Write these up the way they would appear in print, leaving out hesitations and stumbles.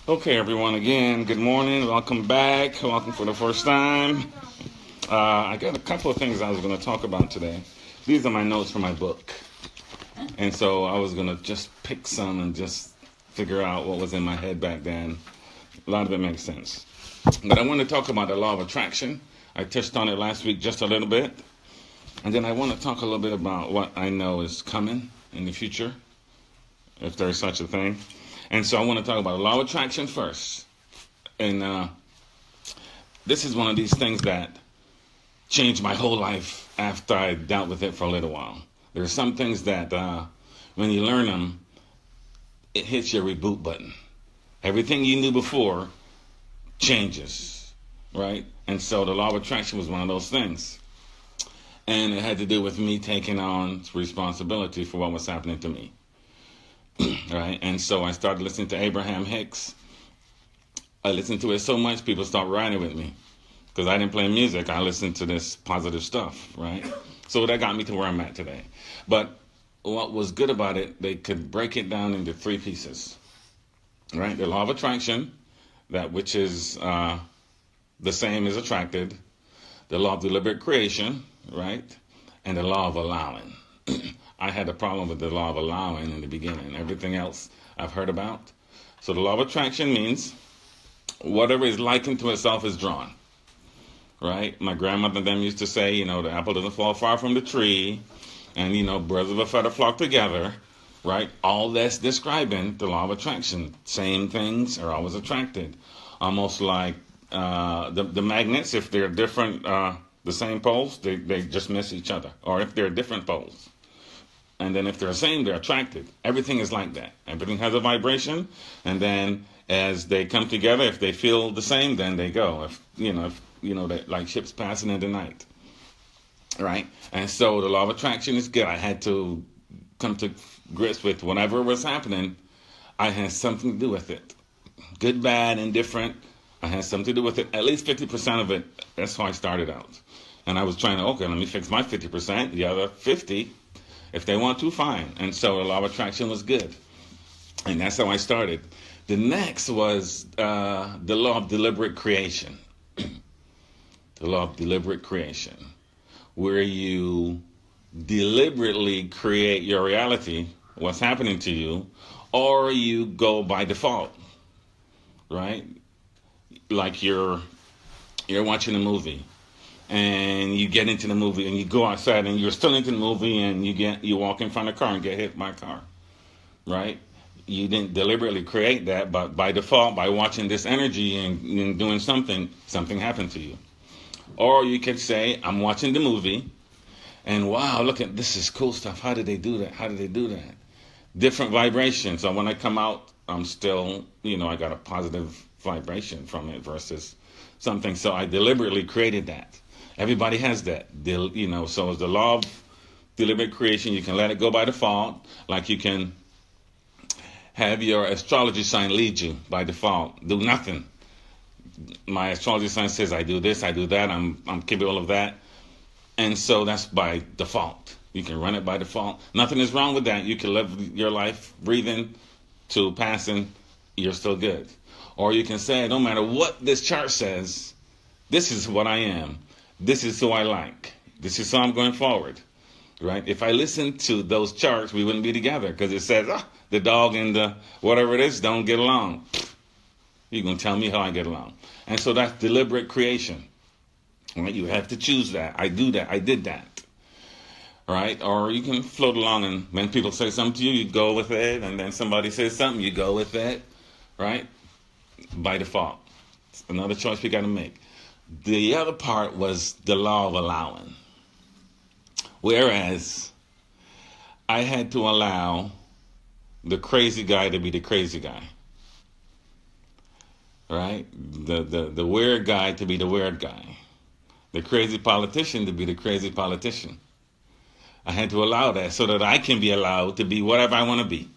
Okay, everyone, again, good morning. Welcome back. Welcome for the first time. I got a couple of things I was going to talk about today. These are my notes for my book. And so I was going to just pick some and just figure out what was in my head back then. A lot of it makes sense. But I want to talk about the law of attraction. I touched on it last week just a little bit. And then I want to talk a little bit about what I know is coming in the future, if there's such a thing. And so I want to talk about the law of attraction first. And this is one of these things that changed my whole life after I dealt with it for a little while. There are some things that when you learn them, it hits your reboot button. Everything you knew before changes, right? And so the law of attraction was one of those things. And it had to do with me taking on responsibility for what was happening to me. Right? And so I started listening to Abraham Hicks. I listened to it so much, people stopped riding with me. Because I didn't play music, I listened to this positive stuff, right? So that got me to where I'm at today. But what was good about it, they could break it down into three pieces. Right? The law of attraction, that which is the same is attracted. The law of deliberate creation, right? And the law of allowing. I had a problem with the law of allowing in the beginning. Everything else I've heard about. So the law of attraction means whatever is likened to itself is drawn. Right? My grandmother and them used to say, the apple doesn't fall far from the tree. And, birds of a feather flock together. Right? All that's describing the law of attraction. Same things are always attracted. Almost like the magnets, if they're different, the same poles, they just miss each other. Or if they're different poles. And then if they're the same, they're attracted. Everything is like that. Everything has a vibration. And then as they come together, if they feel the same, then they go. If that like ships passing in the night. Right? And so the law of attraction is good. I had to come to grips with whatever was happening. I had something to do with it. Good, bad, indifferent. I had something to do with it. At least 50% of it. That's how I started out. And I was trying to, let me fix my 50%. The other 50%. If they want to, fine. And so the law of attraction was good. And that's how I started. The next was the law of deliberate creation. The law of deliberate creation. Where you deliberately create your reality, what's happening to you, or you go by default. Right? Like you're watching a movie. And you get into the movie and you go outside and you're still into the movie and you walk in front of a car and get hit by a car, right? You didn't deliberately create that, but by default, by watching this energy and doing something happened to you. Or you could say, I'm watching the movie and wow, look at this is cool stuff. How did they do that? How did they do that? Different vibrations. So when I come out, I'm still, I got a positive vibration from it versus something. So I deliberately created that. Everybody has that, so it's the law of deliberate creation. You can let it go by default, like you can have your astrology sign lead you by default. Do nothing. My astrology sign says I do this, I do that, I'm capable of that. And so that's by default. You can run it by default. Nothing is wrong with that. You can live your life breathing to passing, you're still good. Or you can say, no matter what this chart says, this is what I am. This is who I like. This is how I'm going forward, right? If I listened to those charts, we wouldn't be together because it says, the dog and the whatever it is don't get along. You're going to tell me how I get along. And so that's deliberate creation. Right? You have to choose that. I do that. I did that. Right? Or you can float along and when people say something to you, you go with it. And then somebody says something, you go with it. Right? By default. It's another choice we got to make. The other part was the law of allowing. Whereas I had to allow the crazy guy to be the crazy guy. Right? The weird guy to be the weird guy. The crazy politician to be the crazy politician. I had to allow that so that I can be allowed to be whatever I want to be.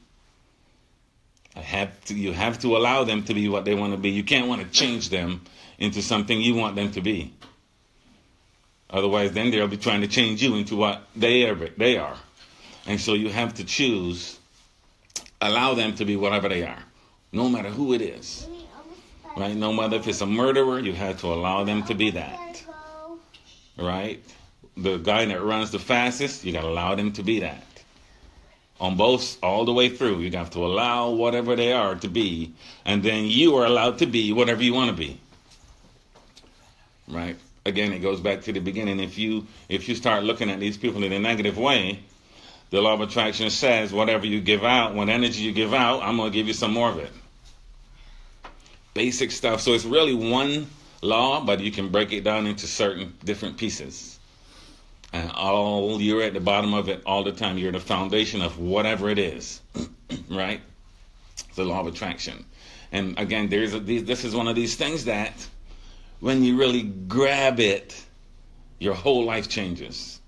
You have to allow them to be what they want to be. You can't want to change them into something you want them to be. Otherwise, then they'll be trying to change you into what they are. And so you have to choose, allow them to be whatever they are, no matter who it is. right? No matter if it's a murderer, you have to allow them to be that, right? The guy that runs the fastest, you got to allow them to be that. On both, all the way through, you have to allow whatever they are to be, and then you are allowed to be whatever you want to be, right? Again, it goes back to the beginning. If you start looking at these people in a negative way, the law of attraction says whatever you give out, what energy you give out, I'm going to give you some more of it. Basic stuff. So it's really one law, but you can break it down into certain different pieces. And you're at the bottom of it all the time. You're the foundation of whatever it is, right? It's the law of attraction. And again, this is one of these things that when you really grab it, your whole life changes.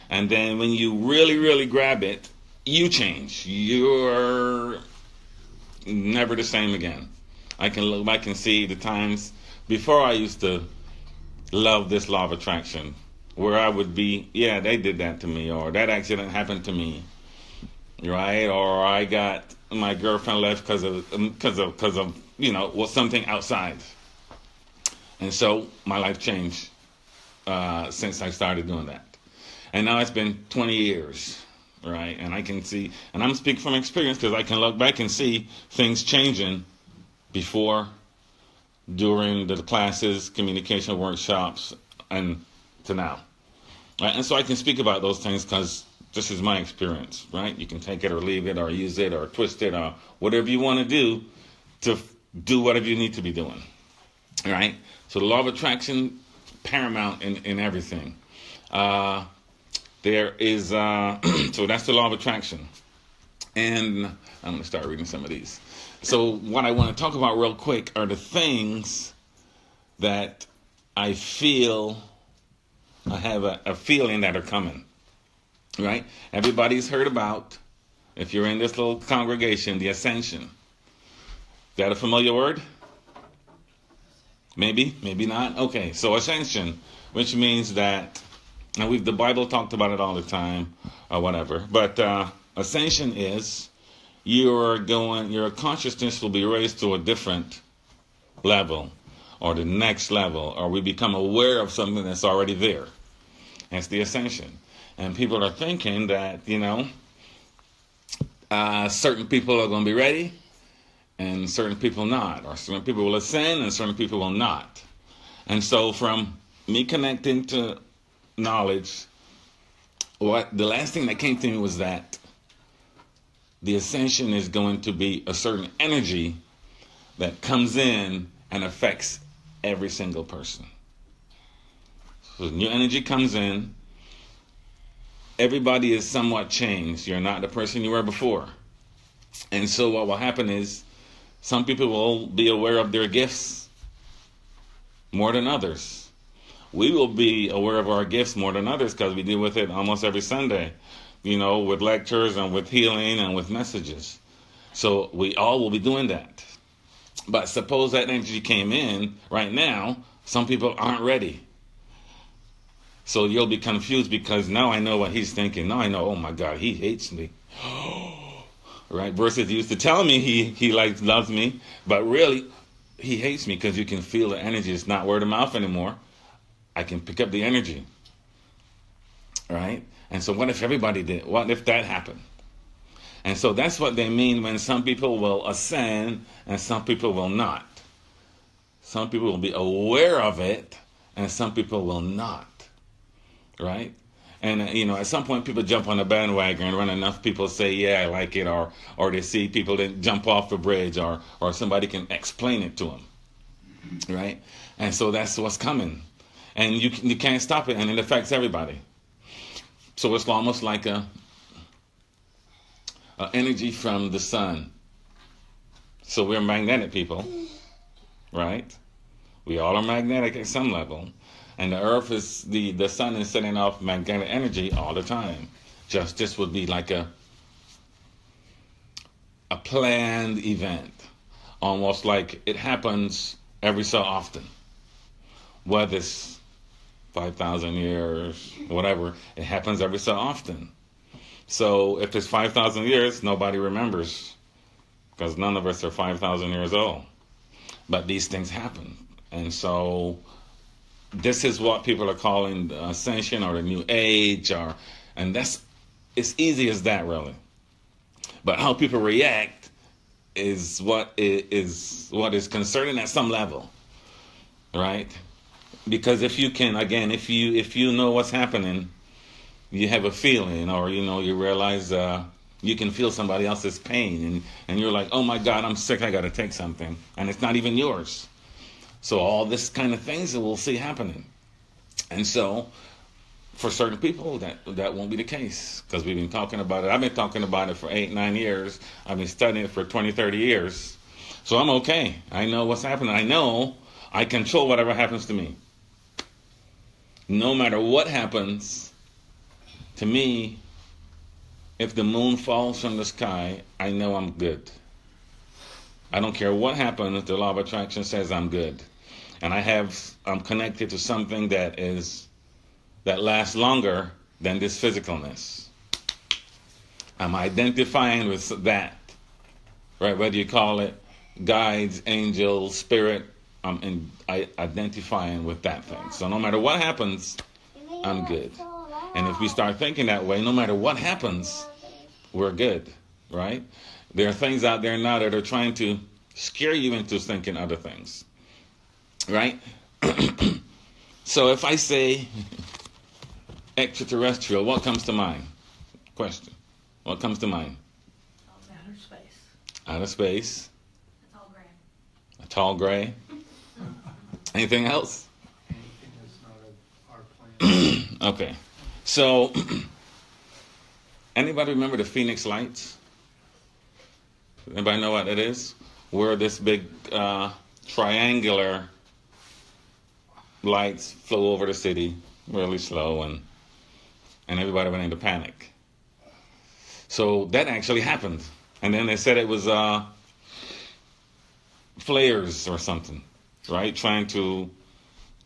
And then when you really, really grab it, you change. You're never the same again. I can look back and see the times before I used to love this law of attraction, where I would be, yeah, they did that to me, or that accident happened to me, right? Or I got my girlfriend left because of something outside. And so my life changed since I started doing that. And now it's been 20 years, right? And I can see, and I'm speaking from experience because I can look back and see things changing before, during the classes, communication workshops, and to now. Right? And so I can speak about those things because this is my experience, right? You can take it or leave it or use it or twist it or whatever you want to do whatever you need to be doing, all right? So the law of attraction, paramount in everything. There is, so that's the law of attraction. And I'm going to start reading some of these. So what I want to talk about real quick are the things that I feel, I have a feeling that are coming, right? Everybody's heard about, if you're in this little congregation, the ascension. Is that a familiar word? Maybe, maybe not. Okay, so ascension, which means that, and the Bible talked about it all the time, or whatever, but ascension is your consciousness will be raised to a different level, or the next level, or we become aware of something that's already there. That's the ascension. And people are thinking that, certain people are going to be ready, and certain people not, or certain people will ascend, and certain people will not. And so from me connecting to knowledge, the last thing that came to me was that the ascension is going to be a certain energy that comes in and affects every single person. So new energy comes in. Everybody is somewhat changed. You're not the person you were before. And so what will happen is some people will be aware of their gifts more than others. We will be aware of our gifts more than others because we deal with it almost every Sunday, with lectures and with healing and with messages. So we all will be doing that. But suppose that energy came in right now, some people aren't ready. So you'll be confused because now I know what he's thinking. Now I know, oh my God, he hates me. Right? Versus he used to tell me he loves me, but really he hates me because you can feel the energy. It's not word of mouth anymore. I can pick up the energy. Right? And so what if everybody did? What if that happened? And so that's what they mean when some people will ascend and some people will not. Some people will be aware of it and some people will not. Right? And, at some point people jump on the bandwagon and when enough people say, yeah, I like it, or they see people that jump off the bridge or somebody can explain it to them. Right? And so that's what's coming. And you can't stop it, and it affects everybody. So it's almost like a energy from the sun. So we're magnetic people, right? We all are magnetic at some level. And the earth is, the sun is setting off magnetic energy all the time. This would be like a planned event. Almost like it happens every so often. Whether it's 5,000 years, whatever, it happens every so often. So if it's 5,000 years, nobody remembers because none of us are 5,000 years old. but these things happen. And so this is what people are calling the ascension or the new age, and that's it's easy as that, really. But how people react is what is concerning at some level, right? Because if you can, again, if you know what's happening, you have a feeling, or you realize you can feel somebody else's pain, and you're like, oh my God, I'm sick, I got to take something, and it's not even yours. So all this kind of things that we'll see happening, and so for certain people that won't be the case, because we've been talking about it. I've been talking about it for 8-9 years. I've been studying it for 20-30 years. So I'm okay. I know what's happening. I know I control whatever happens to me. No matter what happens to me, if the moon falls from the sky, I know I'm good. I don't care what happens, the law of attraction says I'm good. And I'm connected to something that lasts longer than this physicalness. I'm identifying with that, right? Whether you call it guides, angels, spirit, I'm identifying with that thing. So no matter what happens, I'm good. And if we start thinking that way, no matter what happens, we're good, right? There are things out there now that are trying to scare you into thinking other things, right? So if I say extraterrestrial, what comes to mind? Question. What comes to mind? Outer space. Outer space. A tall gray. A tall gray. Anything else? Anything that's not our planet. Okay. So, anybody remember the Phoenix Lights? Anybody know what it is? Where this big triangular lights flew over the city really slow, and everybody went into panic. So that actually happened. And then they said it was flares or something, right? Trying to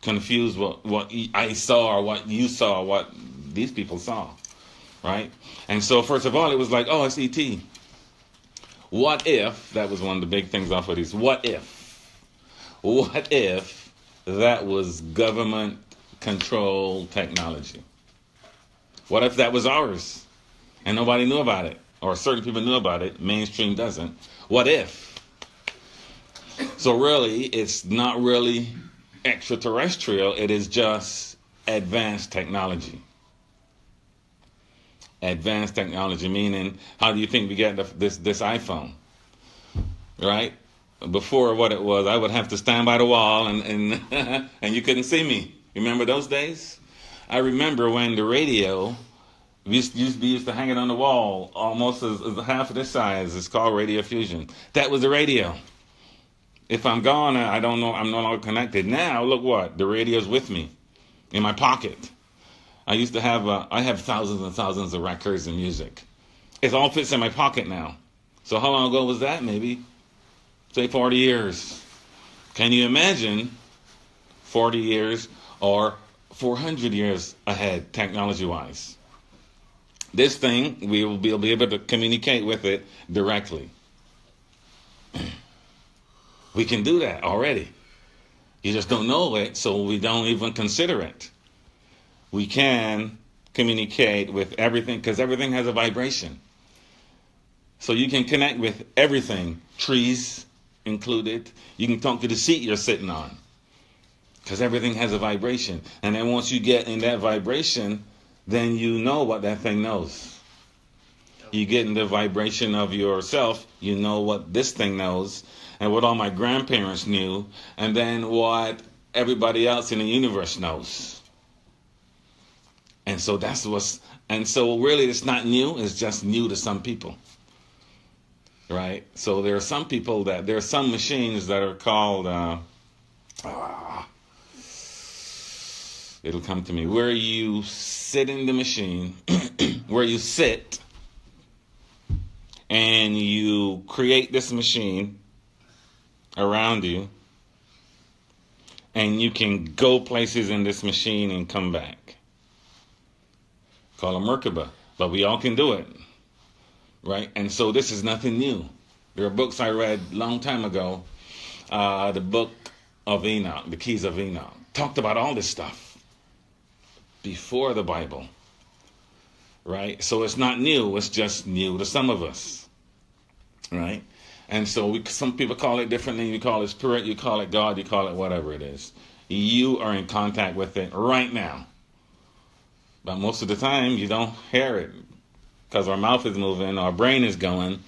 confuse what I saw or what you saw, what these people saw, right? And so first of all, it was like, oh, it's E.T. What if, that was one of the big things off of these, what if that was government controlled technology? What if that was ours and nobody knew about it, or certain people knew about it, mainstream doesn't? What if? So really, it's not really extraterrestrial, it is just advanced technology. Advanced technology, meaning, how do you think we get this iPhone? Right? Before, what it was, I would have to stand by the wall and and you couldn't see me. Remember those days? I remember when the radio, we used to hang it on the wall almost as half of this size. It's called radio fusion. That was the radio. If I'm gone, I don't know, I'm no longer connected. Now, look what, the radio's with me, in my pocket. I used to have, I have thousands and thousands of records and music. It all fits in my pocket now. So how long ago was that? Maybe, say 40 years. Can you imagine 40 years or 400 years ahead, technology-wise? This thing, we will be able to communicate with it directly. We can do that already. You just don't know it, so we don't even consider it. We can communicate with everything, because everything has a vibration. So you can connect with everything, trees included. You can talk to the seat you're sitting on, because everything has a vibration. And then once you get in that vibration, then you know what that thing knows. You get in the vibration of yourself, you know what this thing knows, and what all my grandparents knew, and then what everybody else in the universe knows. And so so really it's not new, it's just new to some people. Right? So there are some people there are some machines that are called, it'll come to me, where you sit in the machine, where you sit, and you create this machine around you, and you can go places in this machine and come back. Call a Merkaba, but we all can do it, right? And so this is nothing new. There are books I read a long time ago the book of Enoch, the Keys of Enoch, talked about all this stuff before the Bible, right? So it's not new, it's just new to some of us, right? And so some people call it differently. You call it spirit, you call it God, you call it whatever it is. You are in contact with it right now. But most of the time, you don't hear it because our mouth is moving, our brain is going,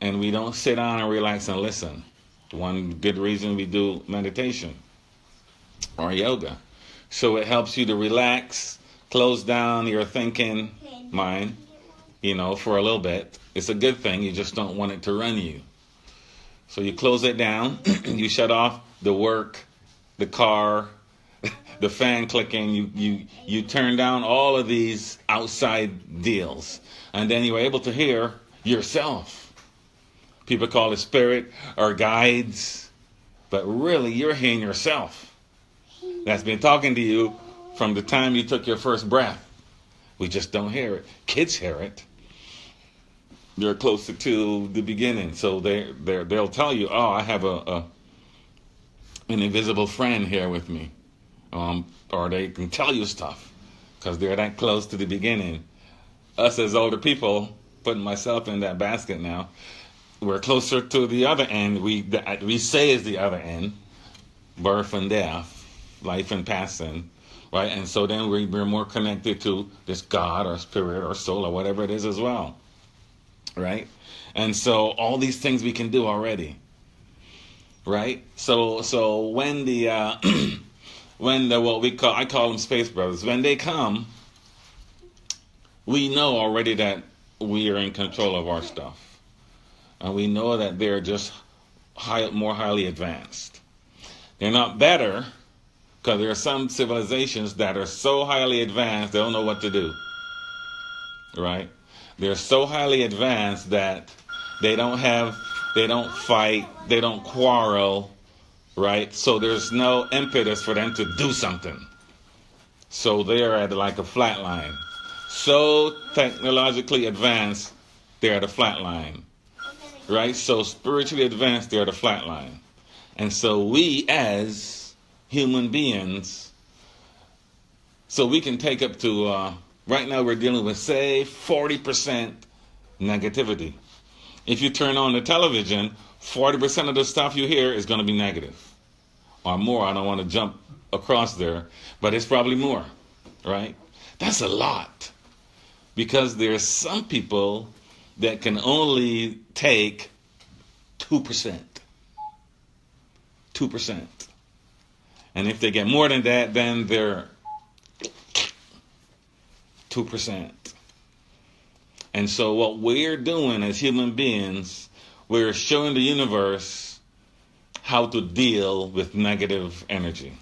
and we don't sit down and relax and listen. One good reason we do meditation or yoga. So it helps you to relax, close down your thinking mind, for a little bit. It's a good thing. You just don't want it to run you. So you close it down, you shut off the work, the car, the fan clicking, you turn down all of these outside deals. And then you're able to hear yourself. People call it spirit or guides, but really you're hearing yourself. That's been talking to you from the time you took your first breath. We just don't hear it. Kids hear it. They're closer to the beginning, so they'll tell you, "Oh, I have an invisible friend here with me," or they can tell you stuff because they're that close to the beginning. Us as older people, putting myself in that basket now, we're closer to the other end. We say is the other end, birth and death, life and passing, right? And so then we're more connected to this God or spirit or soul or whatever it is as well. Right? And so all these things we can do already. Right? So when the I call them space brothers, when they come, we know already that we are in control of our stuff. And we know that they're just more highly advanced. They're not better, because there are some civilizations that are so highly advanced they don't know what to do. Right? They're so highly advanced that they don't fight, they don't quarrel, right? So there's no impetus for them to do something. So they're at like a flat line. So technologically advanced, they're at a flat line, right? So spiritually advanced, they're at a flat line. And so we as human beings, so we can take up to... right now we're dealing with, say, 40% negativity. If you turn on the television, 40% of the stuff you hear is going to be negative. Or more. I don't want to jump across there. But it's probably more. Right? That's a lot. Because there's some people that can only take 2%. 2%. And if they get more than that, then they're 2%. And so what we're doing as human beings, we're showing the universe how to deal with negative energy.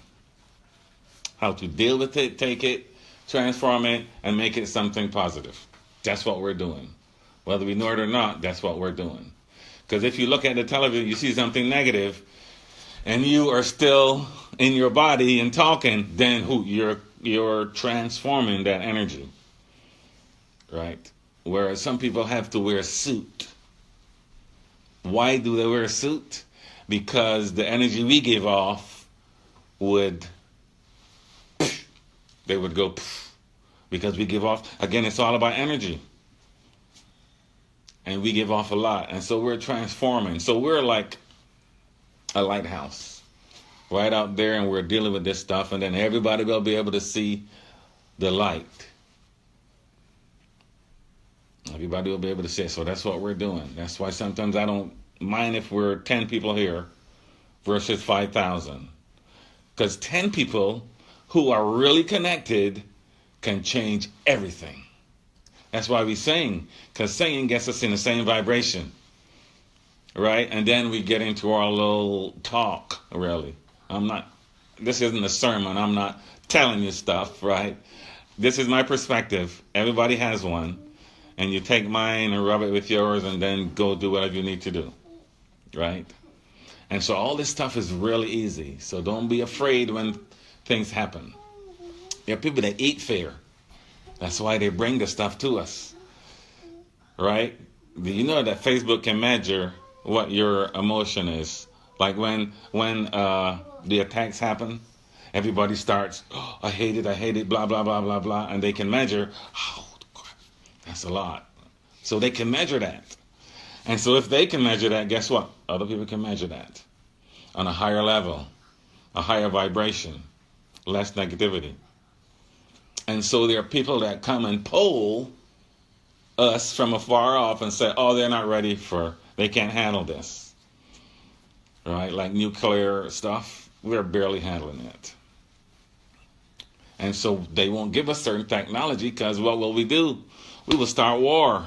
How to deal with it, take it, transform it, and make it something positive. That's what we're doing. Whether we know it or not, that's what we're doing. Because if you look at the television, you see something negative, and you are still in your body and talking, then you're transforming that energy. Right? Whereas some people have to wear a suit. Why do they wear a suit? Because the energy we give off they would go because we give off, again, it's all about energy. And we give off a lot. And so we're transforming. So we're like a lighthouse right out there, and we're dealing with this stuff, and then everybody will be able to see the light. Everybody will be able to see it. So that's what we're doing. That's why sometimes I don't mind if we're 10 people here versus 5,000. Because 10 people who are really connected can change everything. That's why we sing. Because singing gets us in the same vibration. Right? And then we get into our little talk, really. This isn't a sermon. I'm not telling you stuff, right? This is my perspective. Everybody has one. And you take mine and rub it with yours and then go do whatever you need to do. Right? And so all this stuff is really easy. So don't be afraid when things happen. There are people that eat fear. That's why they bring the stuff to us. Right? Do you know that Facebook can measure what your emotion is? Like when the attacks happen, everybody starts, oh, I hate it, blah, blah, blah, blah, blah. And they can measure, oh, crap, that's a lot. So they can measure that. And so if they can measure that, guess what? Other people can measure that on a higher level, a higher vibration, less negativity. And so there are people that come and poll us from afar off and say, oh, they're not ready they can't handle this. Right? Like nuclear stuff, we're barely handling it. And so they won't give us certain technology because what will we do? We will start war.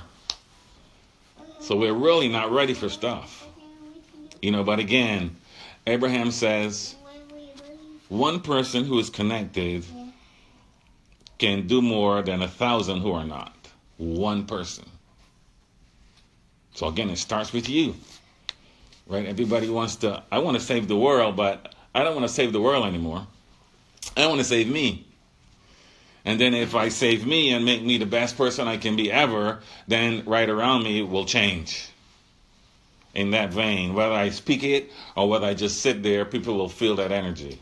So we're really not ready for stuff. But again, Abraham says, one person who is connected can do more than 1,000 who are not. One person. So again, it starts with you. Right? Everybody I want to save the world, but I don't want to save the world anymore. I want to save me. And then if I save me and make me the best person I can be ever, then right around me will change. In that vein, whether I speak it or whether I just sit there, people will feel that energy.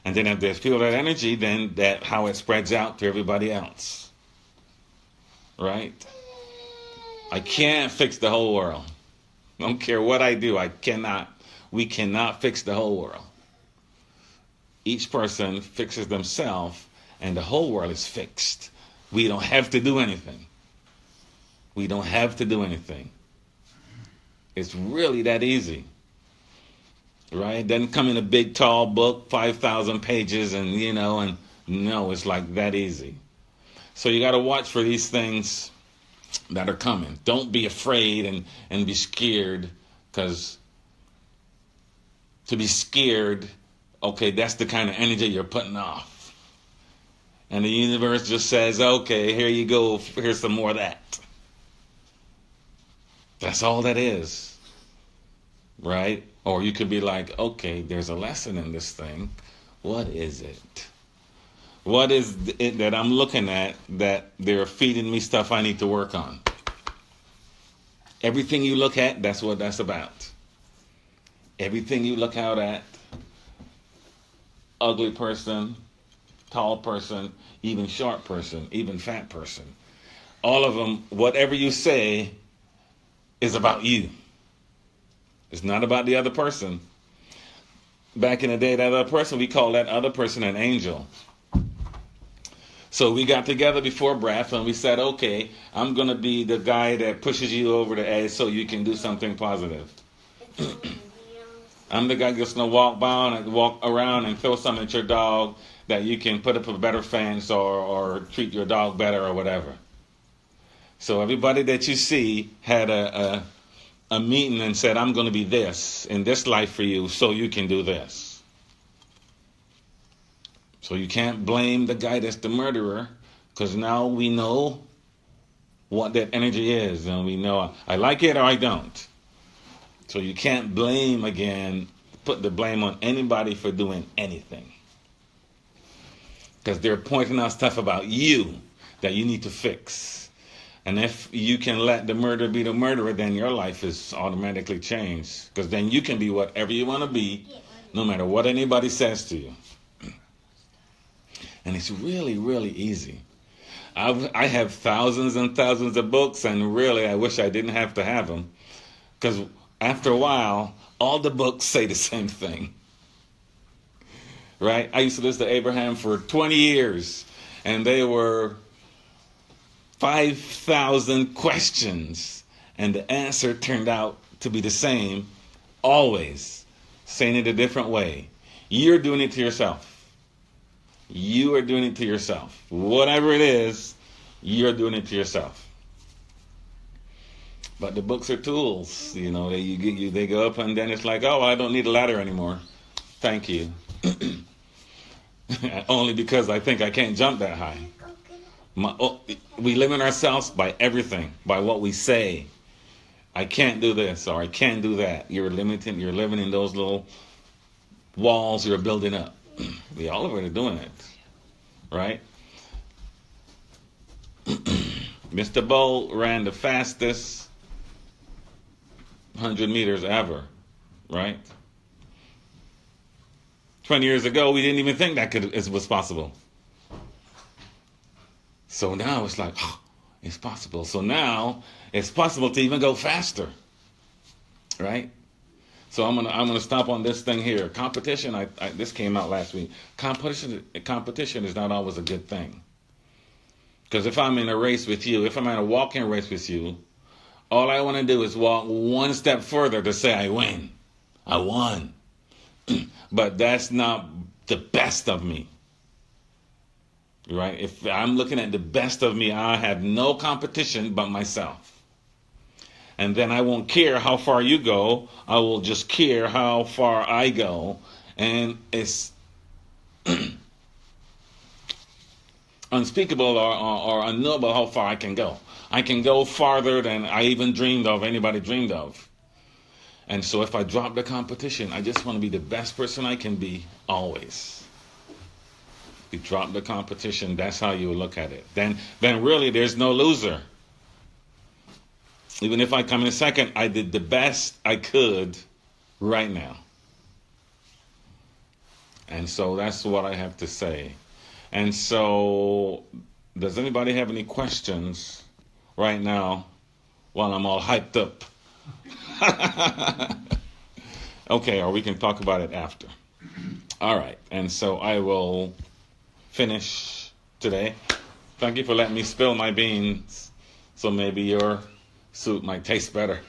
And then if they feel that energy, then that how it spreads out to everybody else. Right? I can't fix the whole world. I don't care what I do, we cannot fix the whole world. Each person fixes themselves and the whole world is fixed. We don't have to do anything. We don't have to do anything. It's really that easy. Right? It doesn't come in a big, tall book, 5,000 pages, and no, it's like that easy. So you got to watch for these things that are coming. Don't be afraid and be scared, because to be scared, okay, that's the kind of energy you're putting off. And the universe just says, okay, here you go, here's some more of that. That's all that is. Right? Or you could be like, okay, there's a lesson in this thing. What is it? What is it that I'm looking at that they're feeding me stuff I need to work on? Everything you look at, that's what that's about. Everything you look out at, ugly person, tall person, even short person, even fat person, all of them, whatever you say is about you. It's not about the other person. Back in the day, that other person, we called that other person an angel. So we got together before breath and we said, okay, I'm going to be the guy that pushes you over the edge so you can do something positive. I'm the guy that's going to walk around and throw something at your dog that you can put up a better fence or treat your dog better or whatever. So everybody that you see had a meeting and said, I'm going to be this in this life for you so you can do this. So you can't blame the guy that's the murderer, because now we know what that energy is, and we know I like it or I don't. So you can't blame again, put the blame on anybody for doing anything, because they're pointing out stuff about you that you need to fix. And if you can let the murderer be the murderer, then your life is automatically changed, because then you can be whatever you want to be, no matter what anybody says to you. And it's really, really easy. I have thousands and thousands of books, and really I wish I didn't have to have them, because after a while, all the books say the same thing. Right? I used to listen to Abraham for 20 years, and they were 5,000 questions, and the answer turned out to be the same, always, saying it a different way. You're doing it to yourself. You are doing it to yourself. Whatever it is, you're doing it to yourself. But the books are tools. They go up and then it's like, oh, I don't need a ladder anymore. Thank you. Only because I think I can't jump that high. We limit ourselves by everything, by what we say. I can't do this or I can't do that. You're living in those little walls you're building up. We all are doing it, right? Mr. Bolt ran the fastest 100 meters ever, right? 20 years ago, we didn't even think that it was possible. So now it's like, oh, it's possible. So now it's possible to even go faster, right? So I'm gonna stop on this thing here. Competition. This came out last week. Competition is not always a good thing. Because if I'm in a race with you, if I'm in a walking race with you, all I want to do is walk one step further to say I win. I won. But that's not the best of me. Right? If I'm looking at the best of me, I have no competition but myself. And then I won't care how far you go. I will just care how far I go. And it's unspeakable or unknowable how far I can go. I can go farther than I even dreamed of, anybody dreamed of. And so if I drop the competition, I just want to be the best person I can be always. If you drop the competition, that's how you look at it. Then really there's no loser. Even if I come in second, I did the best I could right now. And so that's what I have to say. And so, does anybody have any questions right now while I'm all hyped up? Okay, or we can talk about it after. All right, and so I will finish today. Thank you for letting me spill my beans, so maybe your soup might taste better.